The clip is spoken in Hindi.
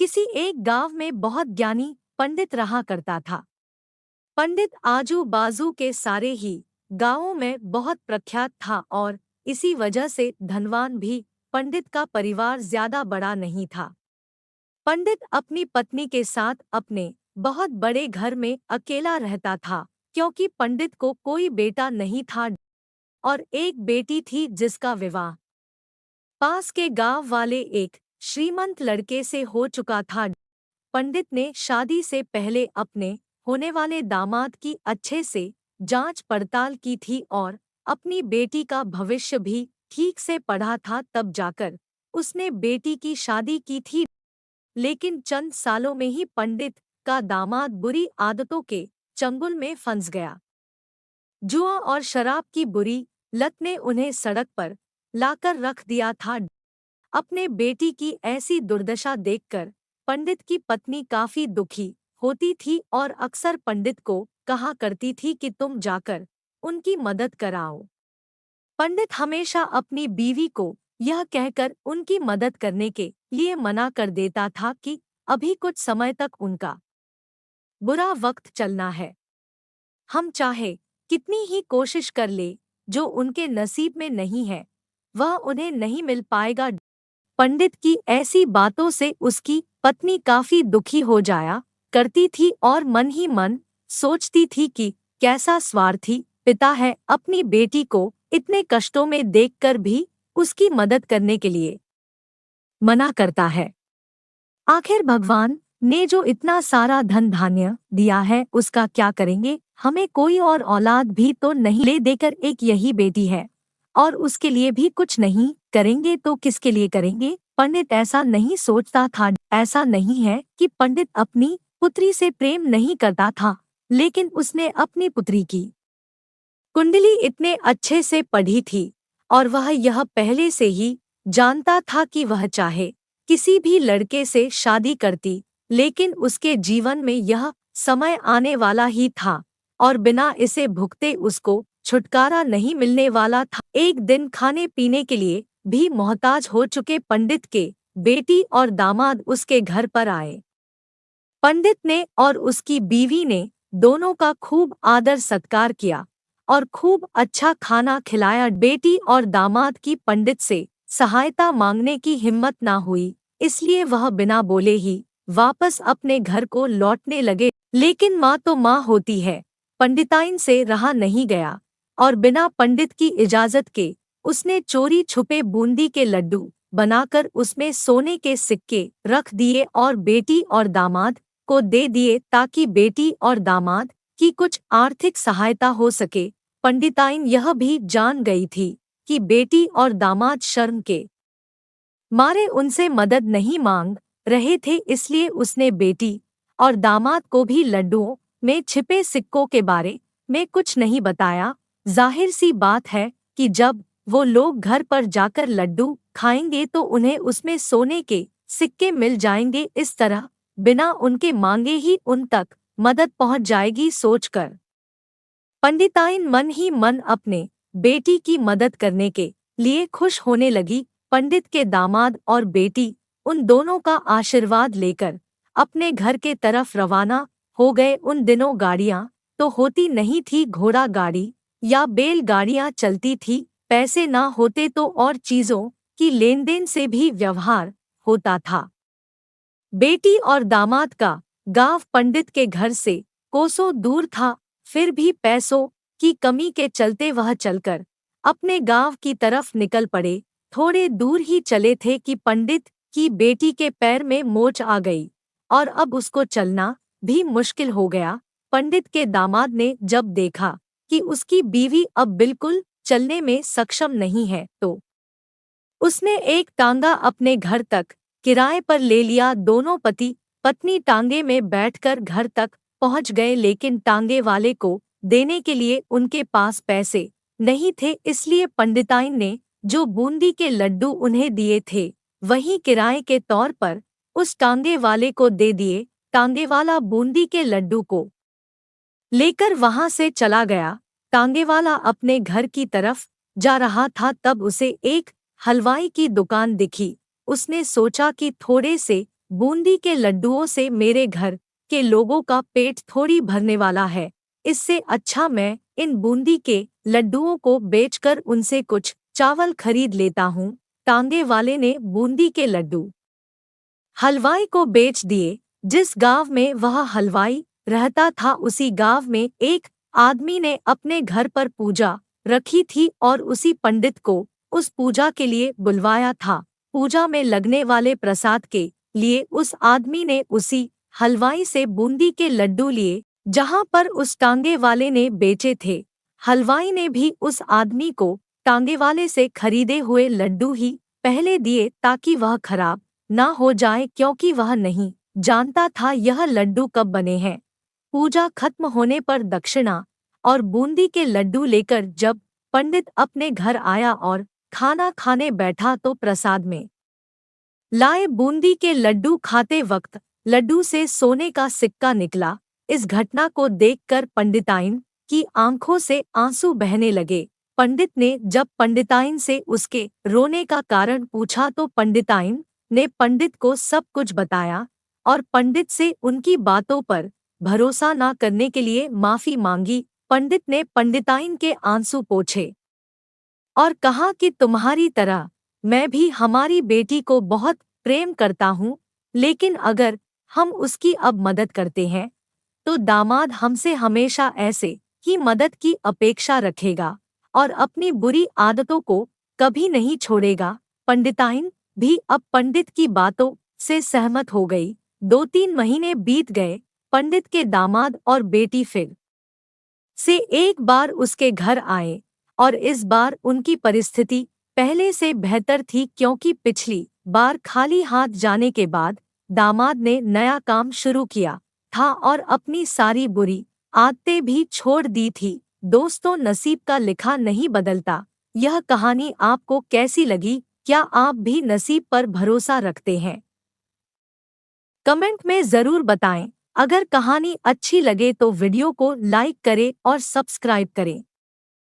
किसी एक गांव में बहुत ज्ञानी पंडित रहा करता था। पंडित आजू बाजू के सारे ही गांवों में बहुत प्रख्यात था और इसी वजह से धनवान भी। पंडित का परिवार ज्यादा बड़ा नहीं था। पंडित अपनी पत्नी के साथ अपने बहुत बड़े घर में अकेला रहता था, क्योंकि पंडित को कोई बेटा नहीं था और एक बेटी थी जिसका विवाह पास के गांव वाले एक श्रीमंत लड़के से हो चुका था। पंडित ने शादी से पहले अपने होने वाले दामाद की अच्छे से जांच पड़ताल की थी और अपनी बेटी का भविष्य भी ठीक से पढ़ा था, तब जाकर उसने बेटी की शादी की थी। लेकिन चंद सालों में ही पंडित का दामाद बुरी आदतों के चंगुल में फंस गया। जुआ और शराब की बुरी लत ने उन्हें सड़क पर लाकर रख दिया था। अपने बेटी की ऐसी दुर्दशा देखकर पंडित की पत्नी काफी दुखी होती थी और अक्सर पंडित को कहा करती थी कि तुम जाकर उनकी मदद कराओ। पंडित हमेशा अपनी बीवी को यह कहकर उनकी मदद करने के लिए मना कर देता था कि अभी कुछ समय तक उनका बुरा वक्त चलना है। हम चाहे कितनी ही कोशिश कर ले, जो उनके नसीब में नहीं है वह उन्हें नहीं मिल पाएगा। पंडित की ऐसी बातों से उसकी पत्नी काफी दुखी हो जाया करती थी और मन ही मन सोचती थी कि कैसा स्वार्थी पिता है, अपनी बेटी को इतने कष्टों में देखकर भी उसकी मदद करने के लिए मना करता है। आखिर भगवान ने जो इतना सारा धन धान्य दिया है उसका क्या करेंगे? हमें कोई और औलाद भी तो नहीं ले देकर एक यही बेटी है और उसके लिए भी कुछ नहीं करेंगे तो किसके लिए करेंगे? पंडित ऐसा नहीं सोचता था। ऐसा नहीं है कि पंडित अपनी पुत्री से प्रेम नहीं करता था, लेकिन उसने अपनी पुत्री की कुंडली इतने अच्छे से पढ़ी थी और वह यह पहले से ही जानता था कि वह चाहे किसी भी लड़के से शादी करती, लेकिन उसके जीवन में यह समय आने वाला ही था और बिना इसे भुगते उसको छुटकारा नहीं मिलने वाला था। एक दिन खाने पीने के लिए भी मोहताज हो चुके पंडित के बेटी और दामाद उसके घर पर आए। पंडित ने और उसकी बीवी ने दोनों का खूब आदर सत्कार किया और खूब अच्छा खाना खिलाया। बेटी और दामाद की पंडित से सहायता मांगने की हिम्मत ना हुई, इसलिए वह बिना बोले ही वापस अपने घर को लौटने लगे। लेकिन माँ तो माँ होती है, पंडिताइन से रहा नहीं गया और बिना पंडित की इजाजत के उसने चोरी छुपे बूंदी के लड्डू बनाकर उसमें सोने के सिक्के रख दिए और बेटी और दामाद को दे दिए, ताकि बेटी और दामाद की कुछ आर्थिक सहायता हो सके। पंडिताइन यह भी जान गई थी कि बेटी और दामाद शर्म के मारे उनसे मदद नहीं मांग रहे थे, इसलिए उसने बेटी और दामाद को भी लड्डुओं में छिपे सिक्कों के बारे में कुछ नहीं बताया। जाहिर सी बात है कि जब वो लोग घर पर जाकर लड्डू खाएंगे तो उन्हें उसमें सोने के सिक्के मिल जाएंगे। इस तरह बिना उनके मांगे ही उन तक मदद पहुंच जाएगी। सोचकर पंडिताइन मन ही मन अपने बेटी की मदद करने के लिए खुश होने लगी। पंडित के दामाद और बेटी उन दोनों का आशीर्वाद लेकर अपने घर के तरफ रवाना हो गए। उन दिनों गाड़ियां तो होती नहीं थी, घोड़ा गाड़ी या बैल गाड़ियां चलती थी। पैसे ना होते तो और चीजों की लेनदेन से भी व्यवहार होता था। बेटी और दामाद का गांव पंडित के घर से कोसों दूर था, फिर भी पैसों की कमी के चलते वह चलकर अपने गांव की तरफ निकल पड़े। थोड़े दूर ही चले थे कि पंडित की बेटी के पैर में मोच आ गई और अब उसको चलना भी मुश्किल हो गया। पंडित के दामाद ने जब देखा कि उसकी बीवी अब बिल्कुल चलने में सक्षम नहीं है, तो उसने एक टांगा अपने घर तक किराए पर ले लिया। दोनों पति पत्नी टांगे में बैठकर घर तक पहुंच गए, लेकिन टांगे वाले को देने के लिए उनके पास पैसे नहीं थे, इसलिए पंडिताइन ने जो बूंदी के लड्डू उन्हें दिए थे वही किराए के तौर पर उस टांगे वाले को दे दिए। टांगे वाला बूंदी के लड्डू को लेकर वहां से चला गया। टांगे वाला अपने घर की तरफ जा रहा था, तब उसे एक हलवाई की दुकान दिखी। उसने सोचा कि थोड़े से बूंदी के लड्डुओं से मेरे घर के लोगों का पेट थोड़ी भरने वाला है। इससे अच्छा मैं इन बूंदी के लड्डुओं को बेचकर उनसे कुछ चावल खरीद लेता हूँ। टांगे वाले ने बूंदी के लड्डू हलवाई को बेच दिए। जिस गांव में वह हलवाई रहता था उसी गांव में एक आदमी ने अपने घर पर पूजा रखी थी और उसी पंडित को उस पूजा के लिए बुलवाया था। पूजा में लगने वाले प्रसाद के लिए उस आदमी ने उसी हलवाई से बूंदी के लड्डू लिए जहां पर उस टांगे वाले ने बेचे थे। हलवाई ने भी उस आदमी को टांगे वाले से खरीदे हुए लड्डू ही पहले दिए ताकि वह खराब ना हो जाए, क्योंकि वह नहीं जानता था यह लड्डू कब बने हैं। पूजा खत्म होने पर दक्षिणा और बूंदी के लड्डू लेकर जब पंडित अपने घर आया और खाना खाने बैठा तो प्रसाद में लाए बूंदी के लड्डू खाते वक्त लड्डू से सोने का सिक्का निकला। इस घटना को देखकर पंडिताइन की आंखों से आंसू बहने लगे। पंडित ने जब पंडिताइन से उसके रोने का कारण पूछा तो पंडिताइन ने पंडित को सब कुछ बताया और पंडित से उनकी बातों पर भरोसा न करने के लिए माफी मांगी। पंडित ने पंडिताइन के आंसू पोंछे और कहा कि तुम्हारी तरह मैं भी हमारी बेटी को बहुत प्रेम करता हूँ, लेकिन अगर हम उसकी अब मदद करते हैं तो दामाद हमसे हमेशा ऐसे ही मदद की अपेक्षा रखेगा और अपनी बुरी आदतों को कभी नहीं छोड़ेगा। पंडिताइन भी अब पंडित की बातों से सहमत हो गई। 2-3 महीने बीत गए। पंडित के दामाद और बेटी फिर से एक बार उसके घर आए और इस बार उनकी परिस्थिति पहले से बेहतर थी, क्योंकि पिछली बार खाली हाथ जाने के बाद दामाद ने नया काम शुरू किया था और अपनी सारी बुरी आदतें भी छोड़ दी थी। दोस्तों, नसीब का लिखा नहीं बदलता। यह कहानी आपको कैसी लगी? क्या आप भी नसीब पर भरोसा रखते हैं? कमेंट में जरूर बताएं। अगर कहानी अच्छी लगे तो वीडियो को लाइक करें और सब्सक्राइब करें।